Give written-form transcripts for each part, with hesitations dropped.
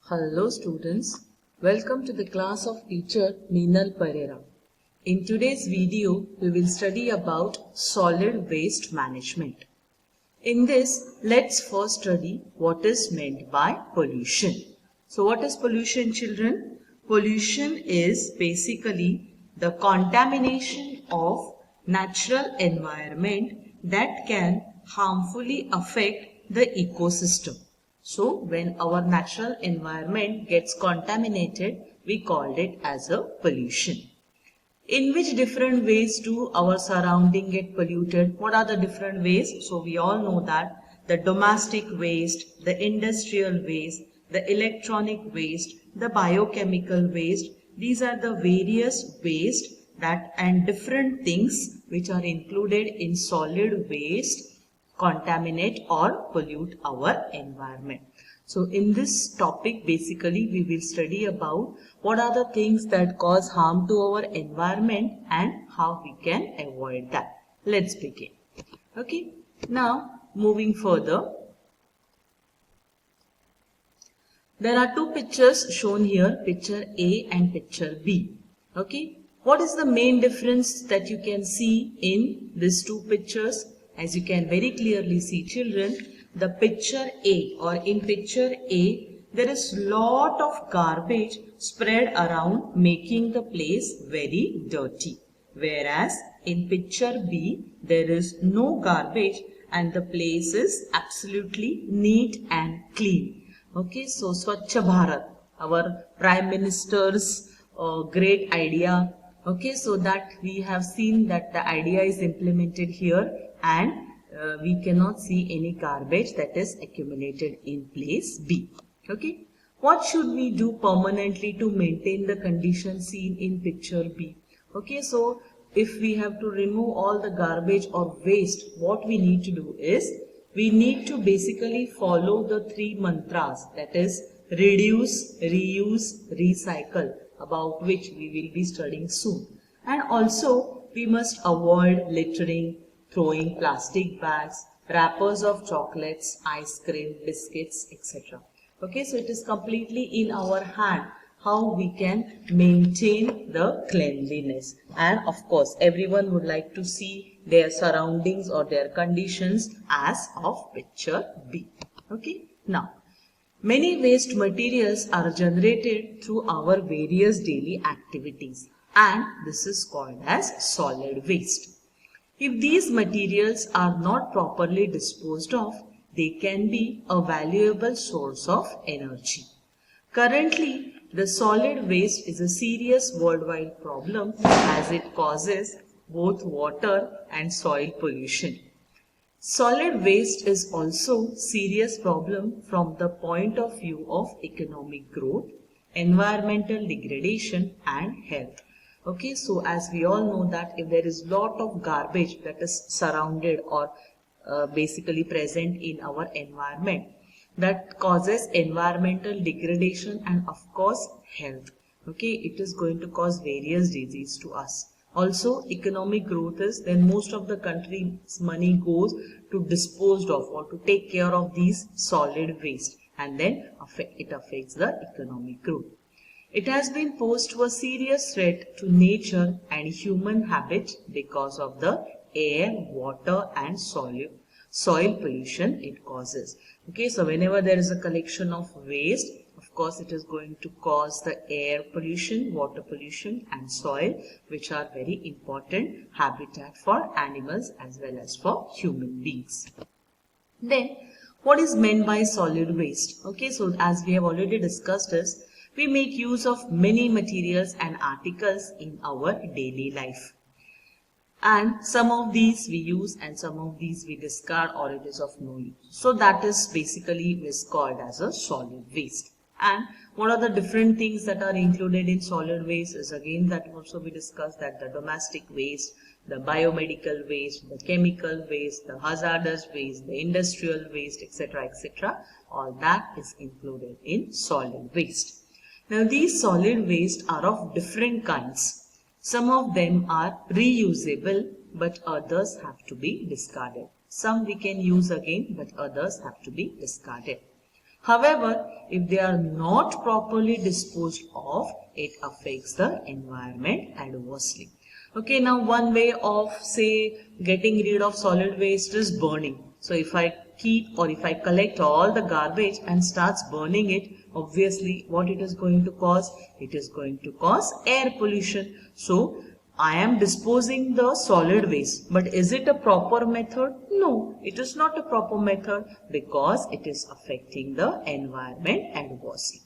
Hello students, welcome to the class of teacher Meenal Pereira. In today's video, we will study about solid waste management. In this, let's first study what is meant by pollution. So what is pollution, children? Pollution is basically the contamination of natural environment that can harmfully affect the ecosystem. So when our natural environment gets contaminated, we called it as a pollution. In which different ways do our surrounding get polluted? What are the different ways? So we all know that the domestic waste, the industrial waste, the electronic waste, the biochemical waste, these are the various waste that and different things which are included in solid waste contaminate or pollute our environment. So in this topic, basically we will study about what are the things that cause harm to our environment and how we can avoid that. Let's begin. Okay. Now moving further, there are two pictures shown here, picture A and picture B. Okay. What is the main difference that you can see in these two pictures? As you can very clearly see, children, the picture A or in picture A, there is lot of garbage spread around making the place very dirty. Whereas in picture B, there is no garbage and the place is absolutely neat and clean. Okay, so Swachh Bharat, our Prime Minister's great idea. Okay, so that we have seen that the idea is implemented here and we cannot see any garbage that is accumulated in place B. Okay. What should we do permanently to maintain the condition seen in picture B? Okay. So if we have to remove all the garbage or waste, what we need to do is we need to basically follow the three mantras, that is reduce, reuse, recycle, about which we will be studying soon. And also we must avoid littering, throwing plastic bags, wrappers of chocolates, ice cream, biscuits, etc. Okay, so it is completely in our hand how we can maintain the cleanliness. And of course, everyone would like to see their surroundings or their conditions as of picture B. Okay, now many waste materials are generated through our various daily activities, and this is called as solid waste. If these materials are not properly disposed of, they can be a valuable source of energy. Currently, the solid waste is a serious worldwide problem as it causes both water and soil pollution. Solid waste is also a serious problem from the point of view of economic growth, environmental degradation and health. Okay, so as we all know that if there is lot of garbage that is surrounded or basically present in our environment, that causes environmental degradation and of course health. Okay, it is going to cause various diseases to us. Also, economic growth is then most of the country's money goes to dispose of or to take care of these solid waste, and then it affects the economic growth. It has been posed to a serious threat to nature and human habit because of the air, water and soil pollution it causes. Okay, so whenever there is a collection of waste, of course it is going to cause the air pollution, water pollution and soil, which are very important habitat for animals as well as for human beings. Then what is meant by solid waste? Okay, so as we have already discussed this, we make use of many materials and articles in our daily life. And some of these we use and some of these we discard or it is of no use. So that is basically is called as a solid waste. And what are the different things that are included in solid waste is again that also we discussed, that the domestic waste, the biomedical waste, the chemical waste, the hazardous waste, the industrial waste, etc., etc. All that is included in solid waste. Now these solid waste are of different kinds. Some of them are reusable but others have to be discarded. Some we can use again but others have to be discarded. However, if they are not properly disposed of, it affects the environment adversely. Okay, now one way of, say, getting rid of solid waste is burning. So if I keep or if I collect all the garbage and starts burning it, obviously what it is going to cause? It is going to cause air pollution. So I am disposing the solid waste, but is it a proper method? No, it is not a proper method because it is affecting the environment adversely.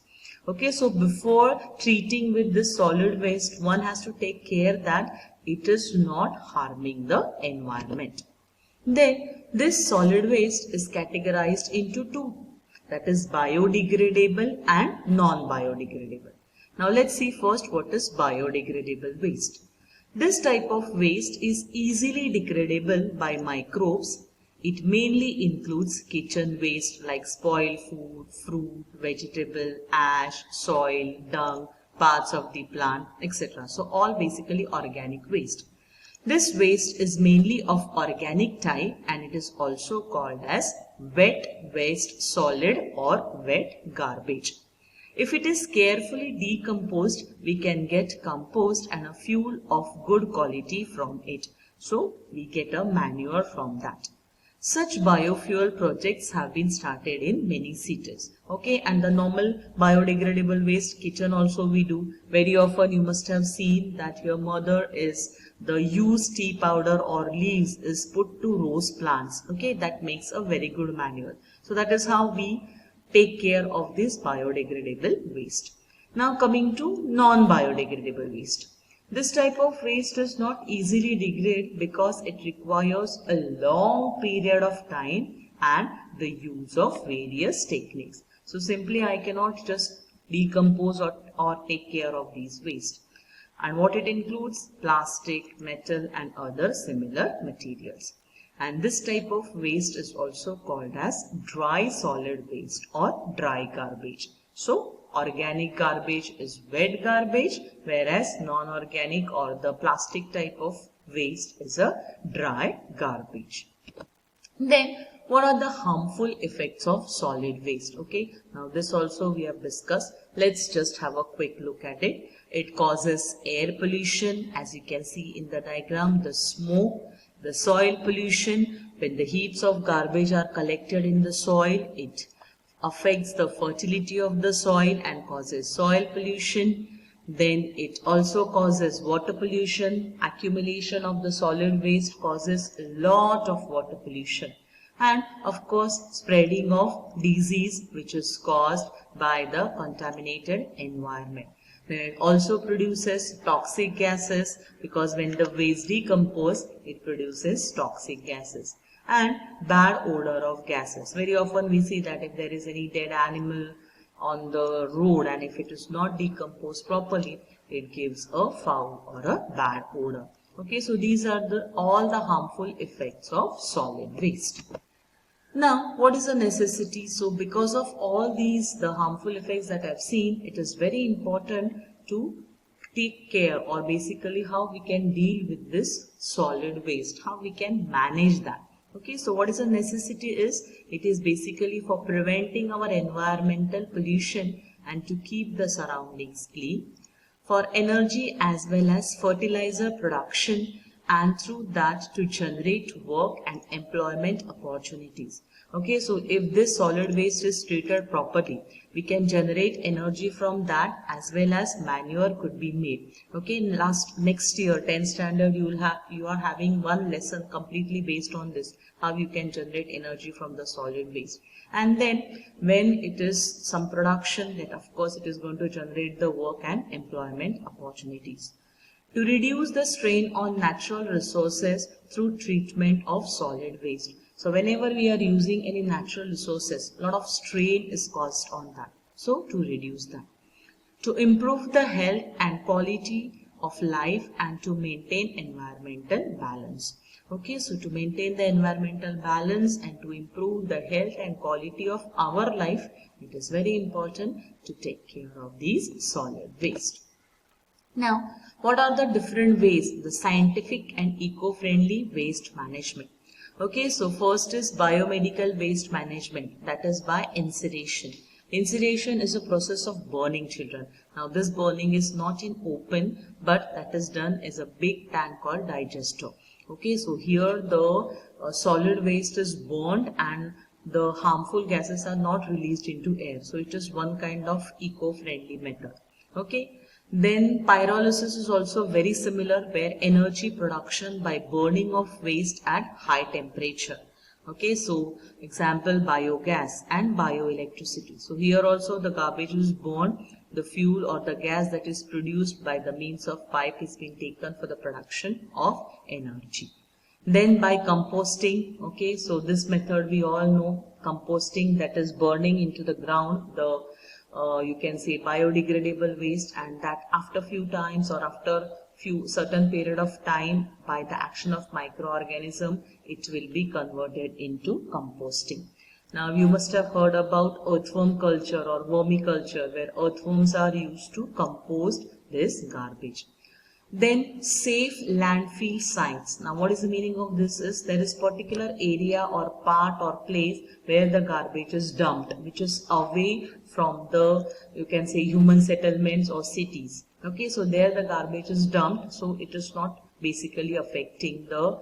Okay, so before treating with this solid waste, one has to take care that it is not harming the environment. Then this solid waste is categorized into two, that is biodegradable and non-biodegradable. Now let's see first what is biodegradable waste. This type of waste is easily degradable by microbes. It mainly includes kitchen waste like spoiled food, fruit, vegetable, ash, soil, dung, parts of the plant, etc. So all basically organic waste. This waste is mainly of organic type and it is also called as wet waste solid or wet garbage. If it is carefully decomposed, we can get compost and a fuel of good quality from it. So we get a manure from that. Such biofuel projects have been started in many cities. Okay, and the normal biodegradable waste kitchen also we do. Very often you must have seen that your mother is the used tea powder or leaves is put to rose plants. Okay, that makes a very good manure. So that is how we take care of this biodegradable waste. Now coming to non-biodegradable waste. This type of waste is not easily degrade because it requires a long period of time and the use of various techniques. So simply I cannot just decompose or take care of these waste. And what it includes? Plastic, metal and other similar materials. And this type of waste is also called as dry solid waste or dry garbage. So organic garbage is wet garbage, whereas non-organic or the plastic type of waste is a dry garbage. Then what are the harmful effects of solid waste? Okay, now this also we have discussed. Let's just have a quick look at it. It causes air pollution, as you can see in the diagram, the smoke, the soil pollution. When the heaps of garbage are collected in the soil, it affects the fertility of the soil and causes soil pollution. Then it also causes water pollution. Accumulation of the solid waste causes a lot of water pollution. And of course, spreading of disease which is caused by the contaminated environment. Then it also produces toxic gases because when the waste decomposes, it produces toxic gases. And bad odor of gases. Very often we see that if there is any dead animal on the road and if it is not decomposed properly, it gives a foul or a bad odor. Okay, so these are all the harmful effects of solid waste. Now, what is a necessity? So because of all these, the harmful effects that I've seen, it is very important to take care or basically how we can deal with this solid waste, how we can manage that. Okay, so what is a necessity is, it is basically for preventing our environmental pollution and to keep the surroundings clean, for energy as well as fertilizer production, and through that to generate work and employment opportunities. Okay, so if this solid waste is treated properly, we can generate energy from that as well as manure could be made. Okay, in next year 10th standard you are having one lesson completely based on this, how you can generate energy from the solid waste. And then when it is some production, then of course it is going to generate the work and employment opportunities. To reduce the strain on natural resources through treatment of solid waste. So whenever we are using any natural resources, a lot of strain is caused on that. So to reduce that. To improve the health and quality of life and to maintain environmental balance. Okay, so to maintain the environmental balance and to improve the health and quality of our life, it is very important to take care of these solid waste. Now, what are the different ways, the scientific and eco-friendly waste management? Okay, so first is biomedical waste management, that is by incineration. Incineration is a process of burning, children. Now this burning is not in open, but that is done as a big tank called digester. Okay, so here the solid waste is burned and the harmful gases are not released into air. So it is one kind of eco-friendly method. Okay. Then pyrolysis is also very similar, where energy production by burning of waste at high temperature. Okay, so example biogas and bioelectricity. So here also the garbage is burned, the fuel or the gas that is produced by the means of pipe is being taken for the production of energy. Then by composting, okay, so this method we all know, composting, that is burning into the ground the you can say biodegradable waste, and that after few times or after few certain period of time, by the action of microorganism, it will be converted into composting. Now you must have heard about earthworm culture or vermiculture, where earthworms are used to compost this garbage. Then safe landfill sites. Now what is the meaning of this is, there is particular area or part or place where the garbage is dumped, which is away from the, you can say, human settlements or cities. Okay, so there the garbage is dumped, so it is not basically affecting the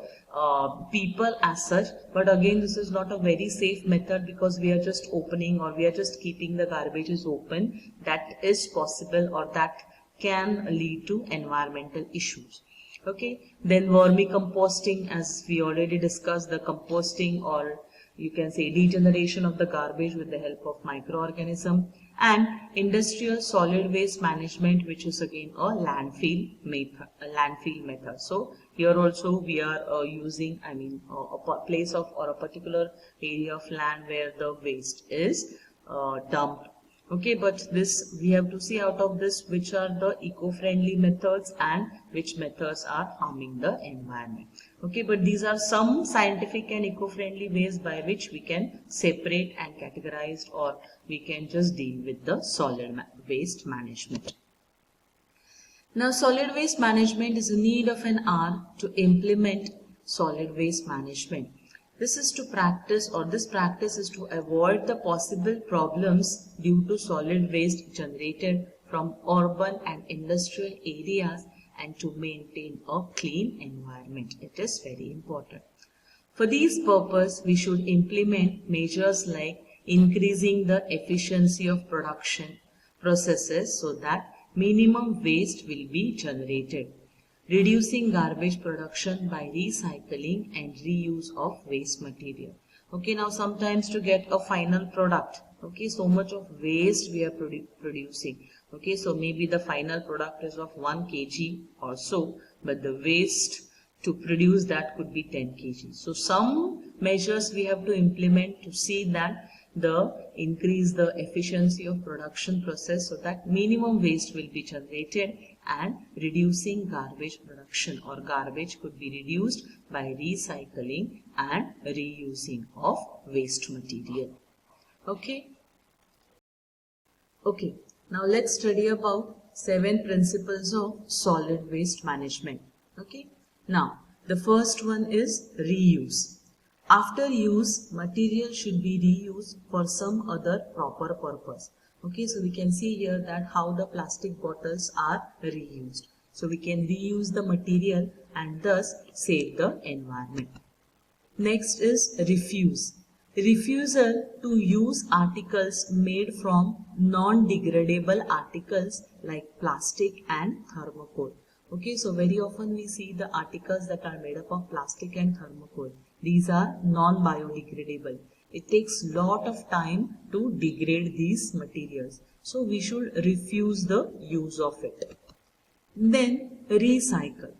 people as such. But again, this is not a very safe method, because we are just opening or we are just keeping the garbages open. That is possible, or that can lead to environmental issues. Okay, then vermicomposting, as we already discussed, the composting or you can say degeneration of the garbage with the help of microorganism. And industrial solid waste management, which is again a landfill method. So here also we are using, a place of or a particular area of land where the waste is dumped. Okay, but this we have to see out of this which are the eco-friendly methods and which methods are harming the environment. Okay, but these are some scientific and eco-friendly ways by which we can separate and categorize, or we can just deal with the solid waste management. Now solid waste management is a need of an hour to implement solid waste management. This is to practice, or this practice is to avoid the possible problems due to solid waste generated from urban and industrial areas, and to maintain a clean environment. It is very important. For this purpose, we should implement measures like increasing the efficiency of production processes so that minimum waste will be generated. Reducing garbage production by recycling and reuse of waste material. Okay, now sometimes to get a final product, okay, so much of waste we are producing. Okay, so maybe the final product is of 1 kg or so, but the waste to produce that could be 10 kg. So some measures we have to implement to see that increase the efficiency of production process so that minimum waste will be generated, and reducing garbage production, or garbage could be reduced by recycling and reusing of waste material. Okay. Okay. Now let's study about 7 principles of solid waste management. Okay. Now the first one is reuse. After use, material should be reused for some other proper purpose. Okay, so we can see here that how the plastic bottles are reused. So we can reuse the material and thus save the environment. Next is refuse. Refusal to use articles made from non-degradable articles like plastic and thermocol. Okay, so very often we see the articles that are made up of plastic and thermocol. These are non-biodegradable. It takes lot of time to degrade these materials. So we should refuse the use of it. Then recycle.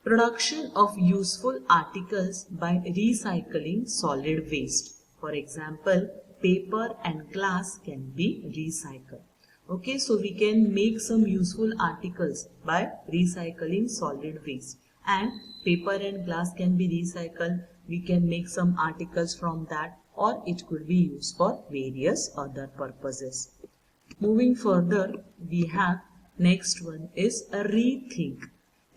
Production of useful articles by recycling solid waste. For example, paper and glass can be recycled. Okay, so we can make some useful articles by recycling solid waste, and paper and glass can be recycled. We can make some articles from that, or it could be used for various other purposes. Moving further, we have next one is a rethink.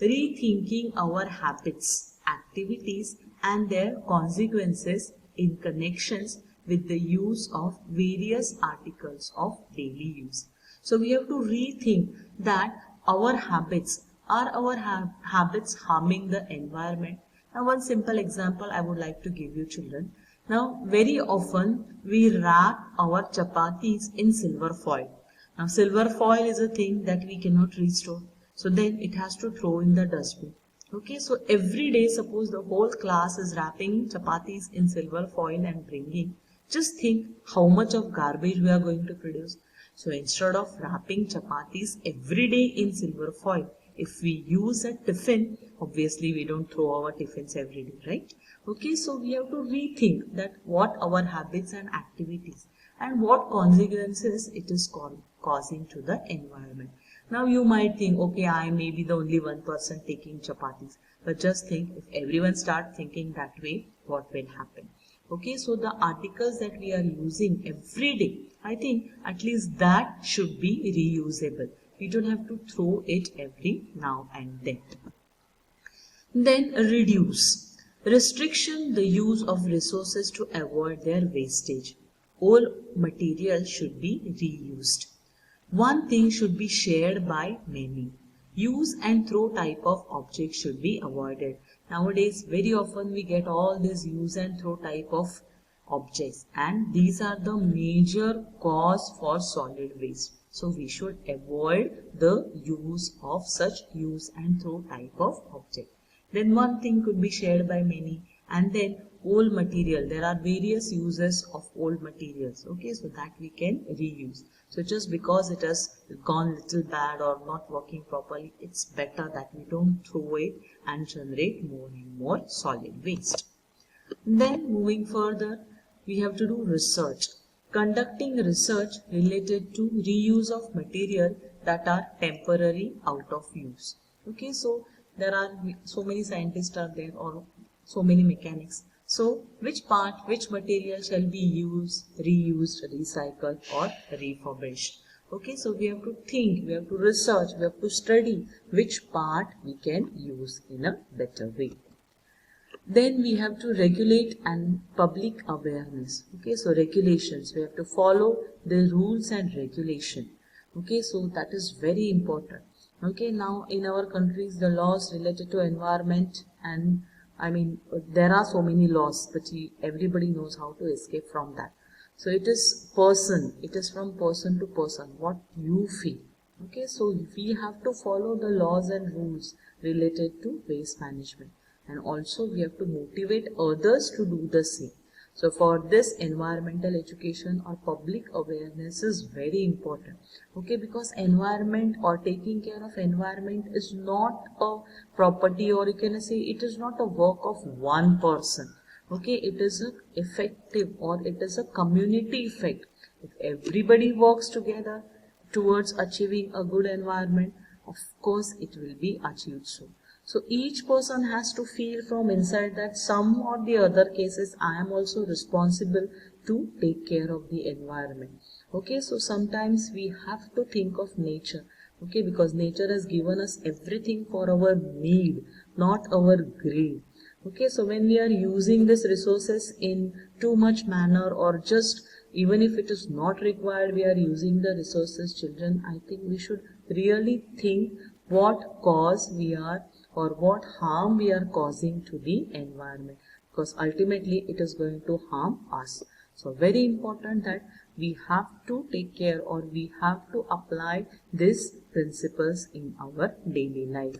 Rethinking our habits, activities and their consequences in connections with the use of various articles of daily use. So we have to rethink that our habits, are our habits harming the environment? Now one simple example I would like to give you, children. Now very often we wrap our chapatis in silver foil. Now silver foil is a thing that we cannot restore. So then it has to throw in the dustbin. Okay, so every day, suppose the whole class is wrapping chapatis in silver foil and bringing, just think how much of garbage we are going to produce. So instead of wrapping chapatis every day in silver foil, if we use a tiffin, obviously we don't throw our tiffins every day, right? Okay, so we have to rethink that what our habits and activities and what consequences it is causing to the environment. Now you might think, okay, I may be the only one person taking chapatis, but just think, if everyone start thinking that way, what will happen? Okay, so the articles that we are using every day, I think at least that should be reusable. We don't have to throw it every now and then. Then reduce. Restriction the use of resources to avoid their wastage. All material should be reused. One thing should be shared by many. Use and throw type of objects should be avoided. Nowadays, very often we get all these use and throw type of objects, and these are the major cause for solid waste. So we should avoid the use of such use and throw type of object. Then one thing could be shared by many, and then old material. There are various uses of old materials, okay, so that we can reuse. So just because it has gone little bad or not working properly, it's better that we don't throw it and generate more and more solid waste. Then moving further, we have to do research. Conducting research related to reuse of material that are temporary out of use. Okay, so there are so many scientists are there, or so many mechanics. So which part, which material shall be used, reused, recycled or refurbished? Okay, so we have to think, we have to research, we have to study which part we can use in a better way. Then we have to regulate and public awareness. Okay, so regulations, we have to follow the rules and regulation. Okay, so that is very important. Okay, now in our countries, the laws related to environment, and I mean, there are so many laws, but everybody knows how to escape from that. So it is from person to person, what you feel. Okay, so we have to follow the laws and rules related to waste management. And also we have to motivate others to do the same. So for this, environmental education or public awareness is very important. Okay, because environment or taking care of environment is not a property, or you can say it is not a work of one person. Okay, it is a effective, or it is a community effect. If everybody works together towards achieving a good environment, of course it will be achieved soon. So each person has to feel from inside that some or the other cases I am also responsible to take care of the environment. Okay, so sometimes we have to think of nature. Okay, because nature has given us everything for our need, not our greed. Okay, so when we are using these resources in too much manner, or just even if it is not required, we are using the resources, children, I think we should really think what cause we are, or what harm we are causing to the environment, because ultimately it is going to harm us. So very important that we have to take care, or we have to apply these principles in our daily life.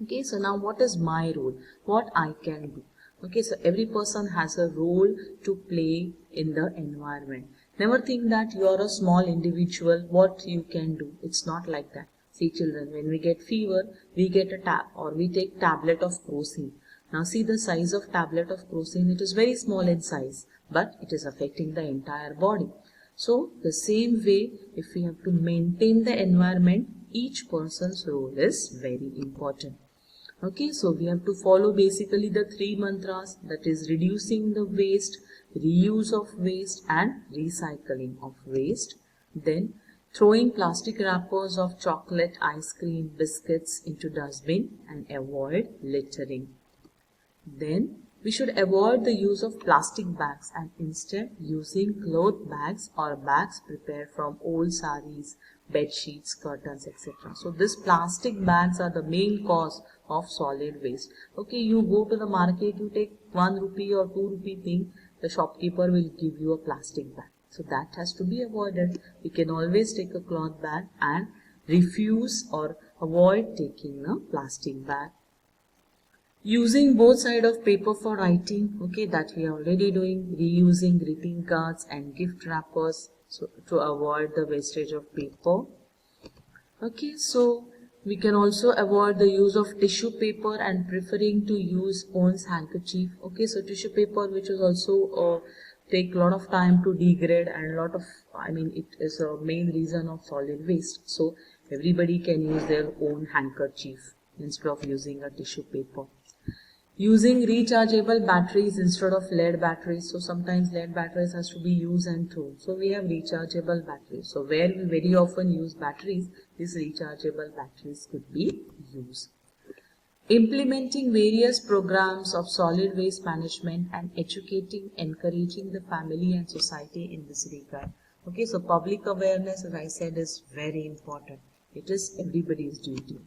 Okay, so now what is my role? What I can do? Okay, so every person has a role to play in the environment. Never think that you are a small individual, what you can do. It's not like that. See children, when we get fever, we get a we take tablet of crocin. Now see the size of tablet of crocin, it is very small in size, but it is affecting the entire body. So the same way, if we have to maintain the environment, each person's role is very important. Okay, so we have to follow basically the 3 mantras, that is reducing the waste, reuse of waste and recycling of waste. Then throwing plastic wrappers of chocolate, ice cream, biscuits into dustbin and avoid littering. Then We should avoid the use of plastic bags and instead using cloth bags or bags prepared from old saris, bed sheets, curtains, etc. So these plastic bags are the main cause of solid waste. Okay, you go to the market, you take 1 rupee or 2 rupee thing, the shopkeeper will give you a plastic bag. So that has to be avoided. We can always take a cloth bag and refuse or avoid taking a plastic bag. Using both sides of paper for writing, okay, that we are already doing. Reusing greeting cards and gift wrappers, so to avoid the wastage of paper. Okay, so we can also avoid the use of tissue paper and preferring to use one's handkerchief. Okay, so tissue paper, which is also take a lot of time to degrade, and lot of, it is a main reason of solid waste. So everybody can use their own handkerchief instead of using a tissue paper. Using rechargeable batteries instead of lead batteries. So sometimes lead batteries has to be used and thrown. So we have rechargeable batteries. So where we very often use batteries, these rechargeable batteries could be used. Implementing various programs of solid waste management and educating, encouraging the family and society in this regard. Okay, so public awareness, as I said, is very important. It is everybody's duty.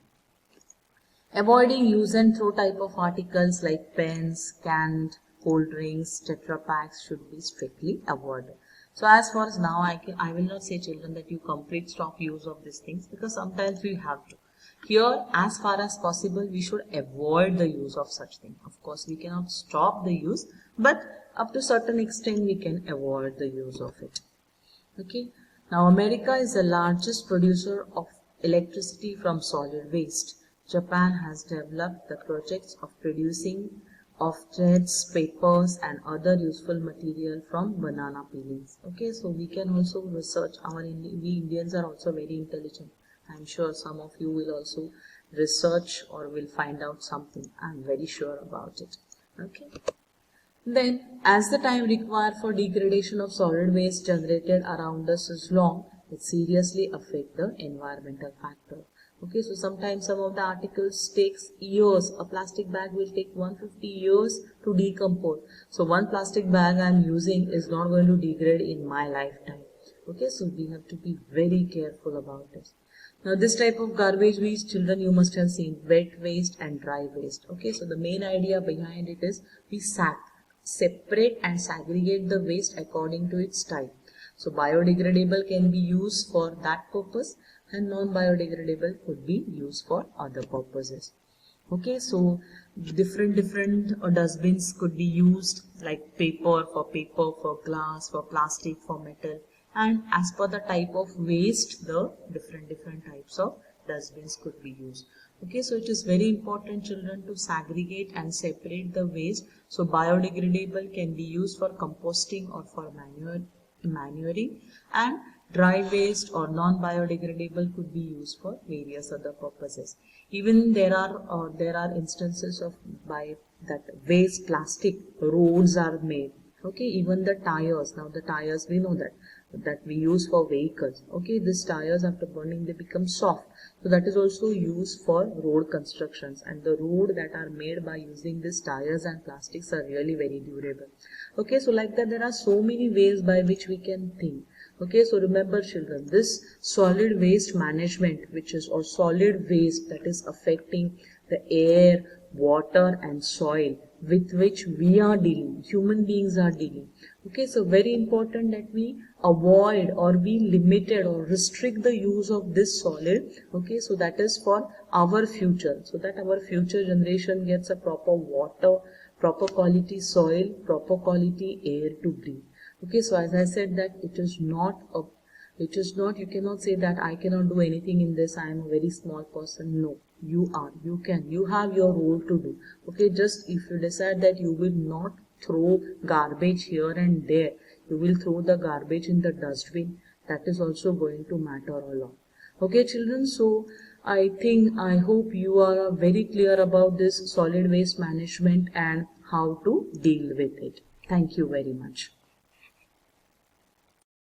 Avoiding use and throw type of articles like pens, canned cold drinks, Tetra packs should be strictly avoided. So as far as now, I will not say children that you complete stop use of these things, because sometimes we have to. Here, as far as possible, we should avoid the use of such things. Of course, we cannot stop the use, but up to certain extent we can avoid the use of it. Okay. Now, America is the largest producer of electricity from solid waste. Japan has developed the projects of producing of threads, papers and other useful material from banana peelings. Okay, so we can also research. We Indians are also very intelligent. I'm sure some of you will also research or will find out something. I'm very sure about it. Okay. Then, as the time required for degradation of solid waste generated around us is long, it seriously affects the environmental factor. Okay, so sometimes some of the articles takes years. A plastic bag will take 150 years to decompose. So one plastic bag I'm using is not going to degrade in my lifetime. Okay, so we have to be very careful about this. Now this type of garbage waste, children, you must have seen wet waste and dry waste. Okay, so the main idea behind it is we separate and segregate the waste according to its type. So biodegradable can be used for that purpose, and non-biodegradable could be used for other purposes. Okay, so different dustbins could be used, like paper, for glass, for plastic, for metal, and as per the type of waste, the different types of dustbins could be used. Okay, so it is very important, children, to segregate and separate the waste. So biodegradable can be used for composting or for manuring, and dry waste or non-biodegradable could be used for various other purposes. Even there are instances of by that waste plastic roads are made. Okay, even the tires. Now the tires, we know that we use for vehicles. Okay, these tires after burning they become soft. So that is also used for road constructions, and the road that are made by using these tires and plastics are really very durable. Okay, so like that there are so many ways by which we can think. Okay, so remember, children, this solid waste management, which is or solid waste that is affecting the air, water and soil with which we are dealing, human beings are dealing. Okay, so very important that we avoid or be limited or restrict the use of this solid. Okay, so that is for our future, so that our future generation gets a proper water, proper quality soil, proper quality air to breathe. Okay, so as I said that it is not, you cannot say that I cannot do anything in this, I am a very small person. No, you have your role to do. Okay, just if you decide that you will not throw garbage here and there, you will throw the garbage in the dustbin, that is also going to matter a lot. Okay, children, so I hope you are very clear about this solid waste management and how to deal with it. Thank you very much.